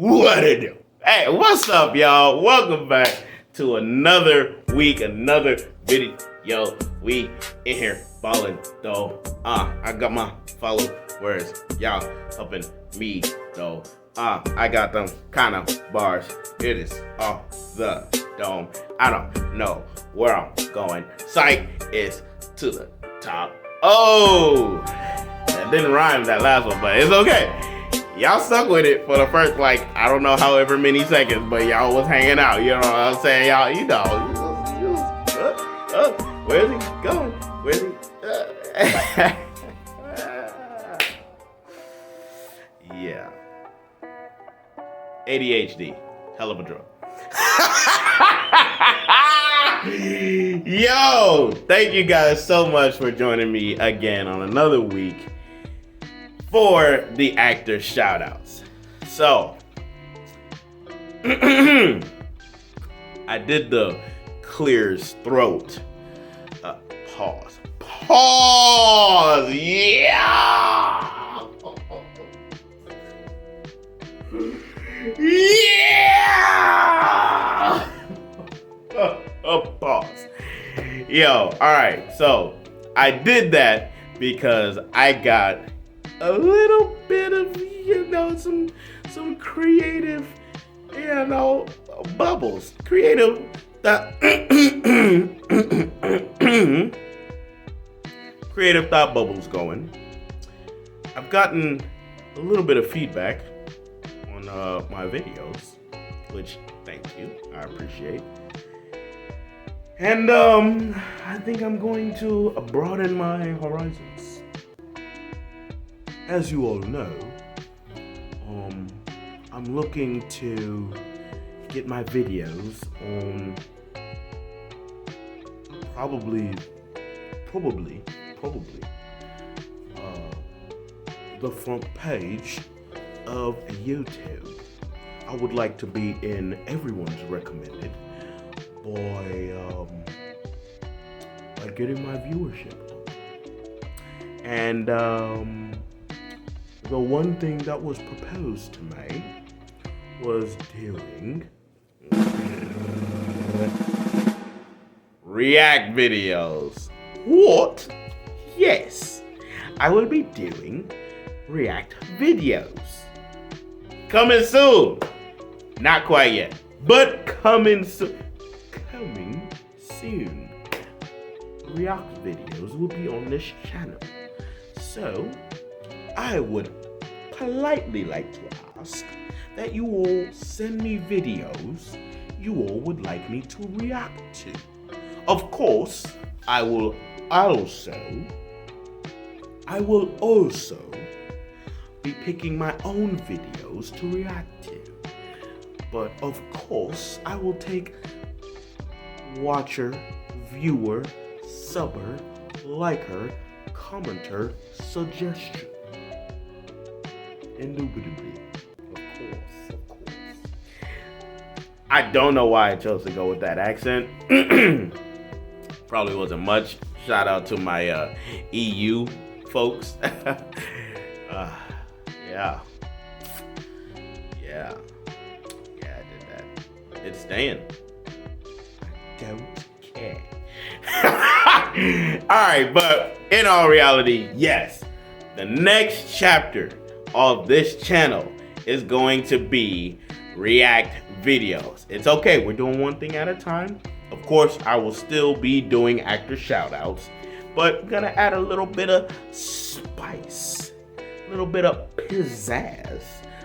What it do? Hey, what's up, y'all? Welcome back to another week, another video. Yo, we in here ballin' though. I got my followers. Y'all helping me though. I got them kind of bars. It is off the dome. I don't know where I'm going. Sight is to the top. Oh, that didn't rhyme that last one, but it's okay. Y'all stuck with it for the first, I don't know however many seconds, but y'all was hanging out. You know what I'm saying? Y'all, where's he going? Where's he? Yeah. ADHD. Hell of a drug. Yo, thank you guys so much for joining me again on another week for the actor shoutouts. So, I did the clears throat. Pause. Yeah. Yeah. Pause. Yo, all right. So I did that because I got a little bit of, some creative, bubbles. Creative creative thought bubbles going. I've gotten a little bit of feedback on my videos, which thank you, I appreciate. And I think I'm going to broaden my horizons. As you all know, I'm looking to get my videos on probably the front page of YouTube. I would like to be in everyone's recommended by getting my viewership up. And the one thing that was proposed to me was doing react videos. What? Yes, I will be doing react videos. Coming soon. Not quite yet, but coming soon. Coming soon. React videos will be on this channel. So, I would politely like to ask that you all send me videos you all would like me to react to. Of course, I will also be picking my own videos to react to. But of course, I will take watcher, viewer, subber, liker, commenter suggestion. Indubitably. Of course. I don't know why I chose to go with that accent. Probably wasn't much. Shout out to my EU folks. Yeah, I did that. It's staying. I don't care. Alright, but in all reality, yes, the next chapter of this channel is going to be react videos. It's okay, we're doing one thing at a time. Of course, I will still be doing actor shoutouts, but I'm gonna add a little bit of spice, a little bit of pizzazz,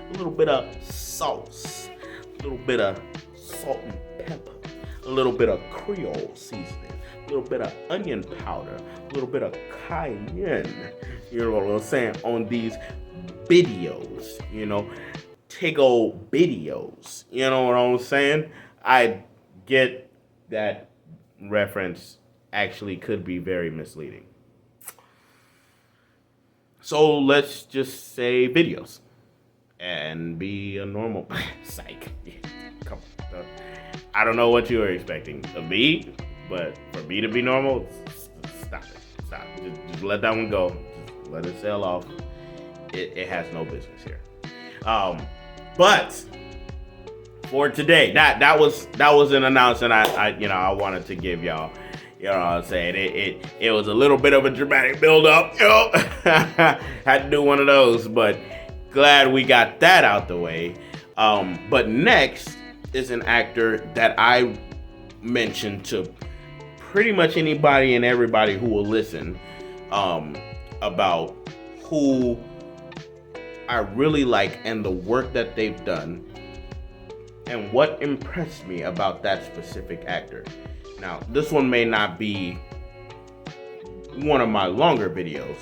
a little bit of sauce, a little bit of salt and pepper, a little bit of Creole seasoning, a little bit of onion powder, a little bit of cayenne, you know what I'm saying, on these videos, Tiggo videos, you know what I'm saying? I get that reference actually could be very misleading. So let's just say videos and be a normal psych. Come on. I don't know what you were expecting to be, but for me to be normal, stop it. Just let that one go. Just let it sail off. It has no business here. But for today. That was an announcement I wanted to give y'all. You know what I'm saying? It was a little bit of a dramatic build up. Had to do one of those, but glad we got that out the way. But next is an actor that I mentioned to pretty much anybody and everybody who will listen, about who I really like and the work that they've done and what impressed me about that specific actor. Now, this one may not be one of my longer videos,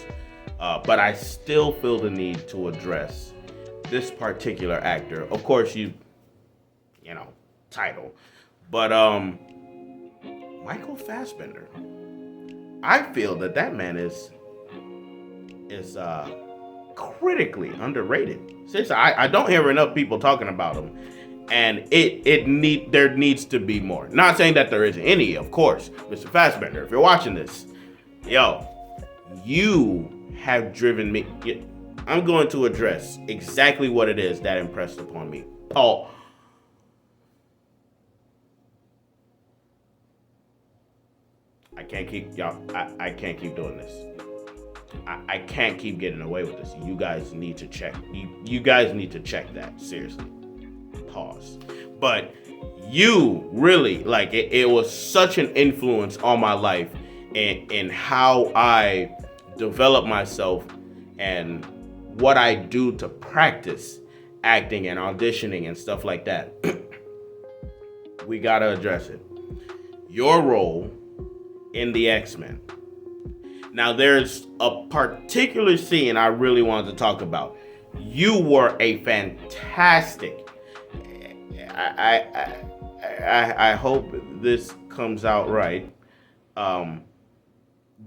but I still feel the need to address this particular actor. Of course, you know, title, but Michael Fassbender. I feel that man is critically underrated. Seriously, I don't hear enough people talking about him, and there needs to be more. Not saying that there isn't any, of course, Mr. Fassbender. If you're watching this, yo, you have driven me. I'm going to address exactly what it is that impressed upon me. Paul. I can't keep doing this. I can't keep getting away with this. You guys need to check. You guys need to check that. Seriously. Pause. But you really, like, it was such an influence on my life and how I develop myself and what I do to practice acting and auditioning and stuff like that. We gotta address it. Your role in the X-Men. Now, there's a particular scene I really wanted to talk about. You were a fantastic. I hope this comes out right.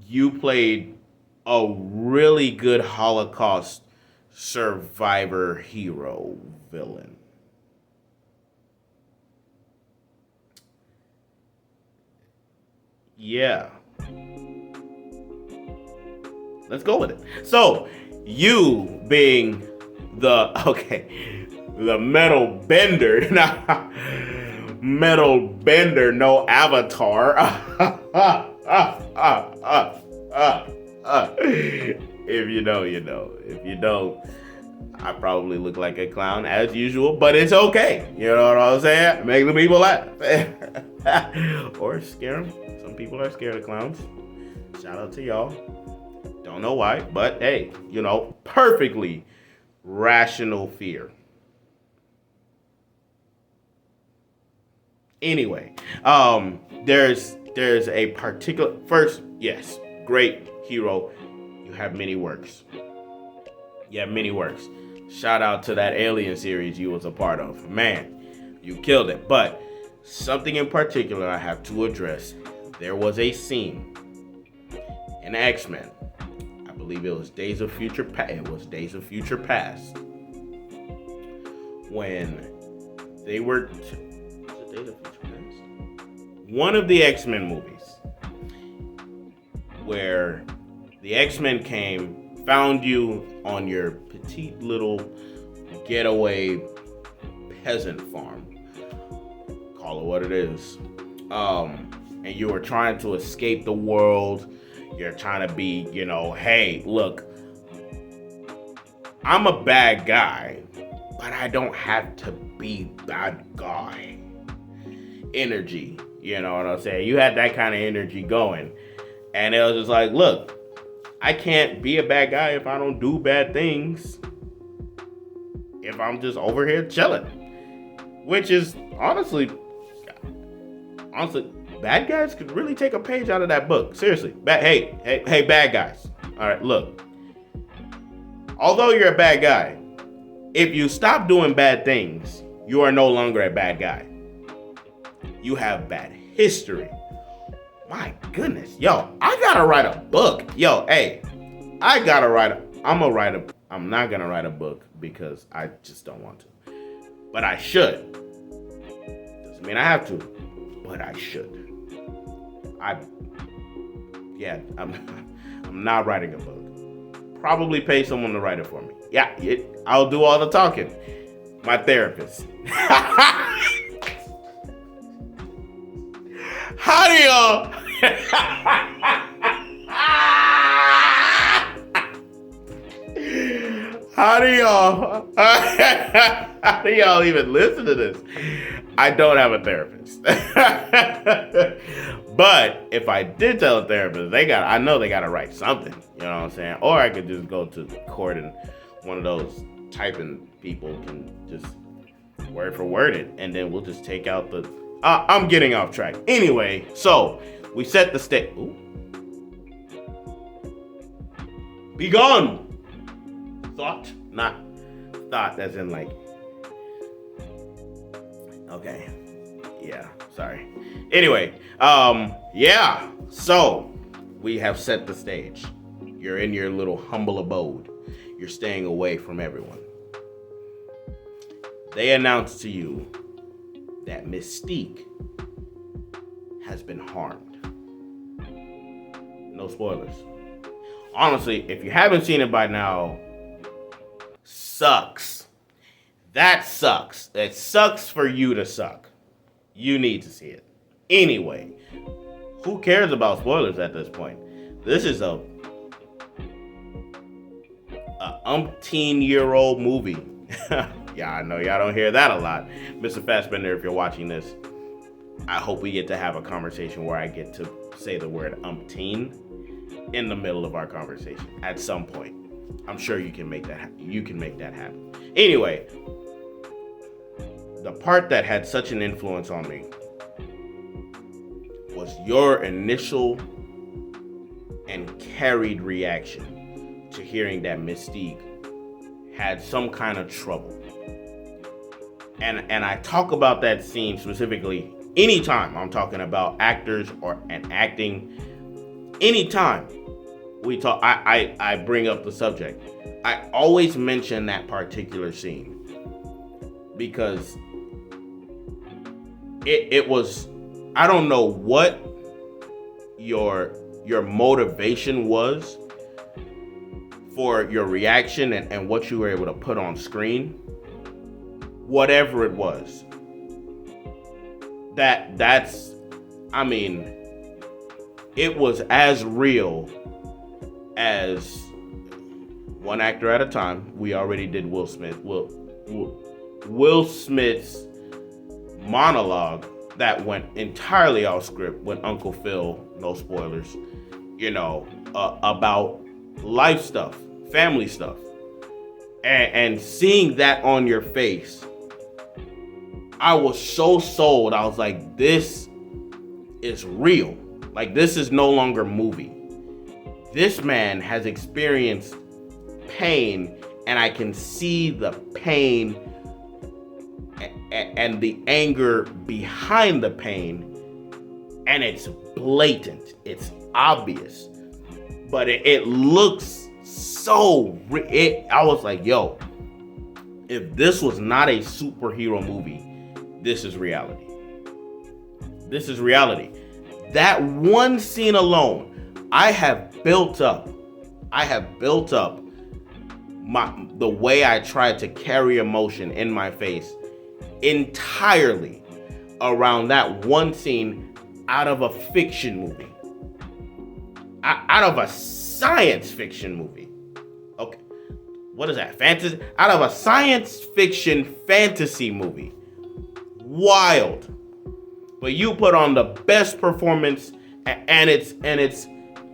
You played a really good Holocaust survivor hero villain. Yeah. Let's go with it. So, you being the metal bender, metal bender, no avatar. If you know, you know. If you don't, I probably look like a clown as usual, but it's okay. You know what I'm saying? Make the people laugh. Or scare them. Some people are scared of clowns. Shout out to y'all. Don't know why, but hey, you know, perfectly rational fear. Anyway, there's a particular first, yes, great hero. You have many works. Shout out to that Alien series you was a part of. Man, you killed it. But something in particular I have to address. There was a scene in X-Men. I believe it was Days of Future Past. When they were Days of Future Past? One of the X-Men movies where the X-Men came, found you on your petite little getaway peasant farm. Call it what it is. And you were trying to escape the world. You're trying to be, you know, hey, look, I'm a bad guy, but I don't have to be bad guy. Energy, you know what I'm saying? You had that kind of energy going. And it was just like, look, I can't be a bad guy if I don't do bad things. If I'm just over here chilling. Which is, honestly, bad guys could really take a page out of that book. Seriously. Hey, bad guys. All right, look. Although you're a bad guy, if you stop doing bad things, you are no longer a bad guy. You have bad history. My goodness. Yo, I gotta write a book. Yo, hey, I'm not gonna write a book because I just don't want to. But I should. Doesn't mean I have to, but I should. I'm not writing a book. Probably pay someone to write it for me. Yeah, I'll do all the talking. My therapist. How do y'all? How do y'all? How do y'all even listen to this? I don't have a therapist. But if I did tell a therapist, I know they gotta write something. You know what I'm saying? Or I could just go to court and one of those typing people can just word for word it, and then we'll just take out the. I'm getting off track. Anyway, so we set the stage. Be gone. Thought, not thought as in like. Okay. Yeah, sorry. Anyway, yeah. So we have set the stage. You're in your little humble abode. You're staying away from everyone. They announce to you that Mystique has been harmed. No spoilers. Honestly, if you haven't seen it by now, sucks. That sucks. It sucks for you to suck. You need to see it. Anyway, who cares about spoilers at this point? This is a umpteen-year-old movie. Yeah, I know y'all don't hear that a lot. Mr. Fassbender, if you're watching this, I hope we get to have a conversation where I get to say the word umpteen in the middle of our conversation at some point. I'm sure you can make that happen. Anyway, the part that had such an influence on me was your initial and carried reaction to hearing that Mystique had some kind of trouble. And I talk about that scene specifically anytime I'm talking about actors and acting. Anytime we talk, I bring up the subject. I always mention that particular scene because it was, I don't know what your motivation was for your reaction and what you were able to put on screen. Whatever it was, that's I mean, it was as real as one actor at a time. We already did Will Smith. Will Smith's monologue that went entirely off script when Uncle Phil, no spoilers, about life stuff, family stuff, and seeing that on your face, I was so sold. I was like, this is real. Like, this is no longer movie. This man has experienced pain, and I can see the pain and the anger behind the pain, and it's blatant. It's obvious. But it looks so I was like, yo, if this was not a superhero movie, this is reality. This is reality. That one scene alone, I have built up the way I tried to carry emotion in my face entirely around that one scene out of a fiction movie. Out of a science fiction movie. Okay. What is that? Fantasy? Out of a science fiction fantasy movie. Wild. But you put on the best performance, and it's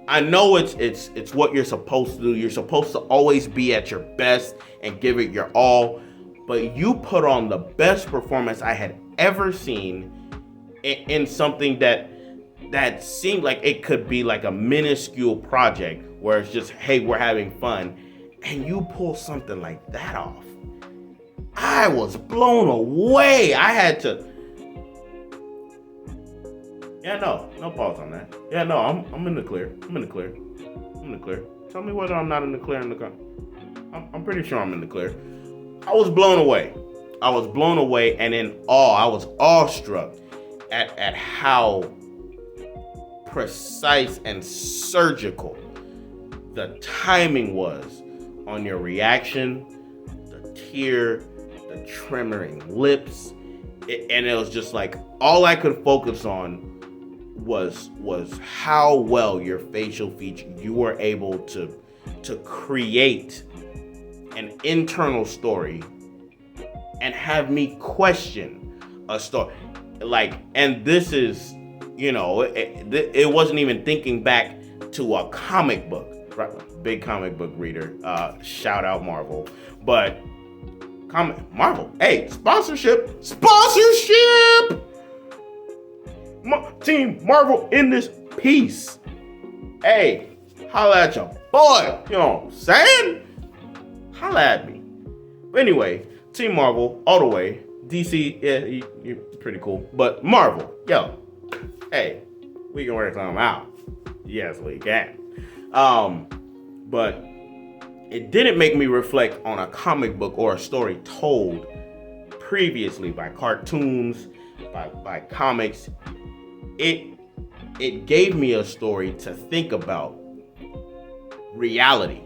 I know it's what you're supposed to do. You're supposed to always be at your best and give it your all. But you put on the best performance I had ever seen in something that seemed like it could be like a minuscule project where it's just, hey, we're having fun. And you pull something like that off. I was blown away. I had to. Yeah, no pause on that. Yeah, no, I'm in the clear. I'm in the clear. Tell me whether I'm not in the clear. I'm pretty sure I'm in the clear. I was blown away and in awe. I was awestruck at how precise and surgical the timing was on your reaction, the tear, the tremoring lips, and it was just like all I could focus on was how well your facial feature, you were able to create an internal story and have me question a story. Like, and this is, it wasn't even thinking back to a comic book, right? Big comic book reader. Shout out Marvel. But Marvel, hey, sponsorship. Team Marvel in this piece. Hey, holla at your boy. You know what I'm saying? Holla at me. But anyway, Team Marvel all the way. DC, yeah, you're pretty cool. But Marvel, yo, hey, we can work something out. Yes, we can. But it didn't make me reflect on a comic book or a story told previously by cartoons, by comics. It gave me a story to think about reality.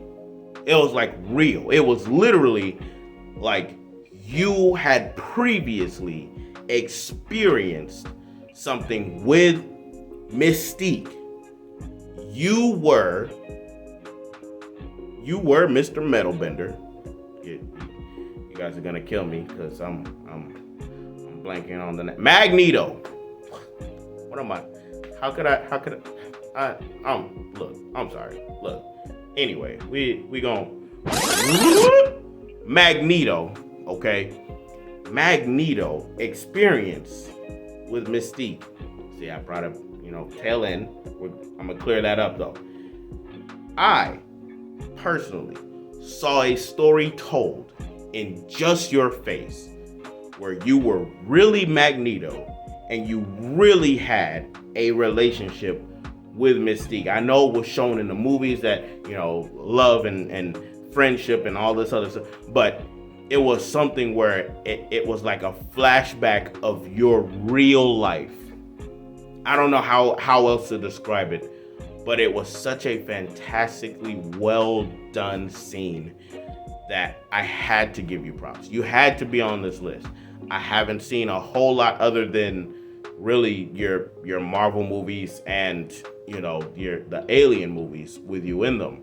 It was like real. It was literally like you had previously experienced something with Mystique. You were Mr. Metalbender. You guys are gonna kill me because I'm blanking on the name. Magneto. What am I? How could I? Look, I'm sorry. Look. Anyway, we gon' Magneto, okay? Magneto experience with Mystique. See, I brought up, tail end. I'm gonna clear that up though. I personally saw a story told in just your face where you were really Magneto and you really had a relationship with Mystique. I know it was shown in the movies that, love and friendship and all this other stuff, but it was something where it was like a flashback of your real life. I don't know how else to describe it, but it was such a fantastically well done scene that I had to give you props. You had to be on this list. I haven't seen a whole lot other than really your Marvel movies and the Alien movies with you in them.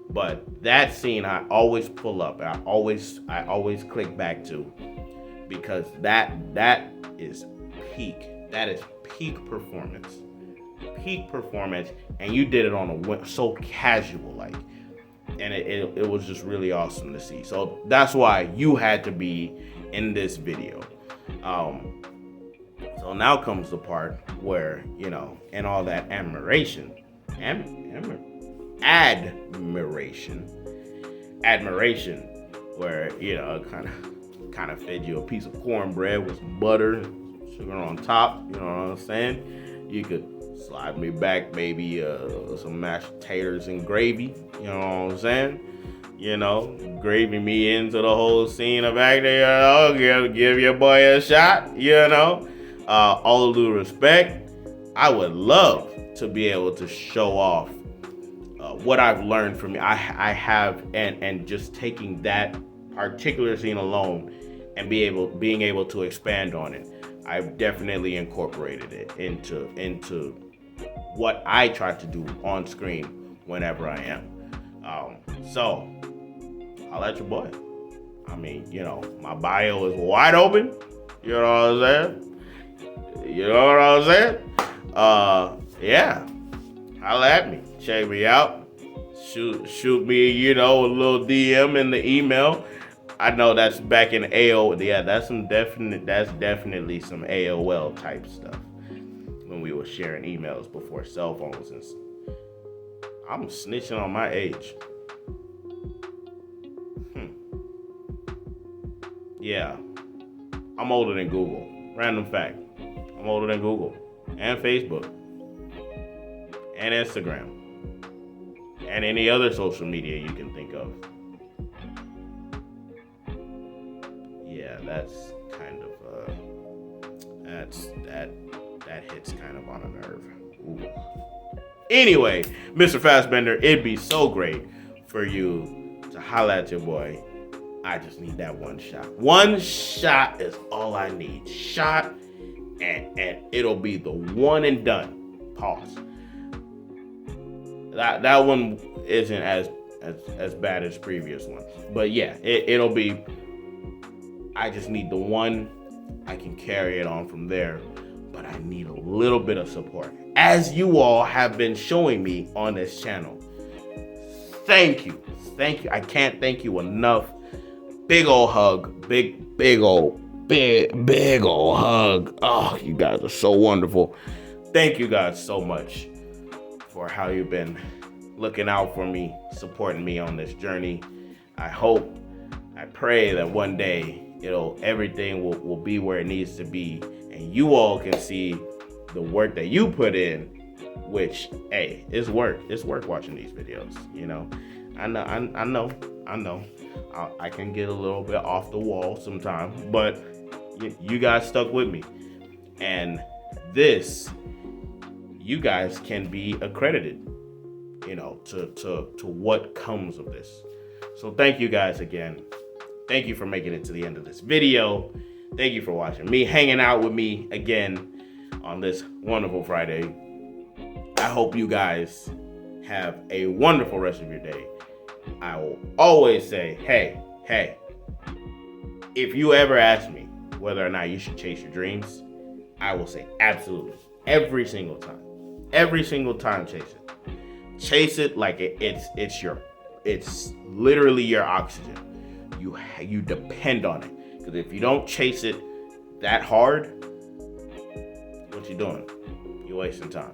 But that scene I always pull up. I always click back to, because that is peak. That is peak performance. Peak performance, and you did it on so casual like, and it was just really awesome to see. So that's why you had to be in this video. So now comes the part where, and all that admiration, where, kind of fed you a piece of cornbread with some butter, sugar on top, you know what I'm saying? You could slide me back maybe some mashed potatoes and gravy, you know what I'm saying? Gravy me into the whole scene of acting, give your boy a shot, all due respect. I would love to be able to show off what I've learned from you. I have, and just taking that particular scene alone and being able to expand on it, I've definitely incorporated it into what I try to do on screen whenever I am. So I'll let your boy. I mean, my bio is wide open. You know what I'm saying? Yeah. Holla at me. Check me out. Shoot me, a little DM in the email. I know that's back in AOL. Yeah, that's definitely some AOL type stuff. When we were sharing emails before cell phones and stuff. I'm snitching on my age. Yeah. I'm older than Google. Random fact. I'm older than Google. And Facebook. And Instagram. And any other social media you can think of. Yeah, that's kind of that hits kind of on a nerve. Ooh. Anyway, Mr. Fassbender, it'd be so great for you to holla at your boy. I just need that one shot. One is all I need. Shot, and it'll be the one and done. pause. That one isn't as bad as previous ones. But yeah, it'll be. I just need the one. I can carry it on from there. But I need a little bit of support, as you all have been showing me on this channel. Thank you. I can't thank you enough. Big ol' hug. Big ol' hug. Oh, you guys are so wonderful. Thank you guys so much for how you've been looking out for me, supporting me on this journey. I pray that one day everything will be where it needs to be, and you all can see the work that you put in, which, hey, it's work. It's work watching these videos, I know. I can get a little bit off the wall sometimes, but you guys stuck with me. And you guys can be accredited, to what comes of this. So thank you guys again. Thank you for making it to the end of this video. Thank you for watching me, hanging out with me again on this wonderful Friday. I hope you guys have a wonderful rest of your day. I will always say, hey, if you ever ask me whether or not you should chase your dreams, I will say absolutely. Every single time. Every single time, chase it. Chase it like it's literally your oxygen. You depend on it. Because if you don't chase it that hard, what you doing? You're wasting time.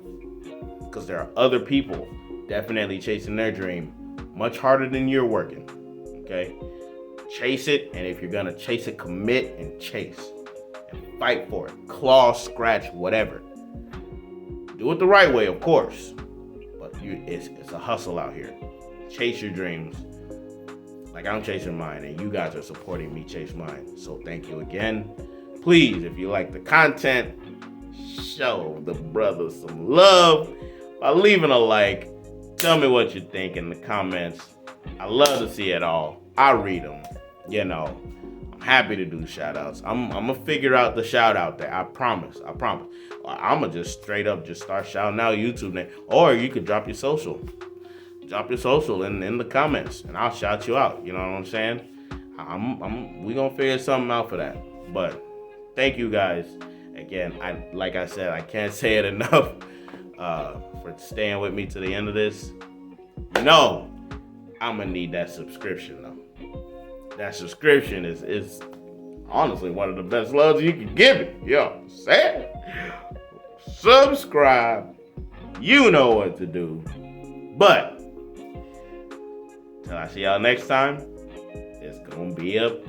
Because there are other people definitely chasing their dream much harder than you're working. Okay? Chase it, and if you're gonna chase it, commit and chase. And fight for it. Claw, scratch, whatever. Do it the right way, of course. But it's a hustle out here. Chase your dreams. Like I'm chasing mine, and you guys are supporting me chase mine. So thank you again. Please, if you like the content, show the brothers some love by leaving a like. Tell me what you think in the comments. I love to see it all. I read them. I'm happy to do shout outs. I'm gonna figure out the shout out there. I promise. I'm gonna just straight up just start shouting out YouTube name. Or you could drop your social. Drop your social in the comments, and I'll shout you out. You know what I'm saying? We gonna figure something out for that. But thank you guys again. Like I said, I can't say it enough for staying with me to the end of this. I'm gonna need that subscription though. That subscription is honestly one of the best loves you can give me. Yo, say it. Subscribe. You know what to do. But till I see y'all next time, it's gonna be a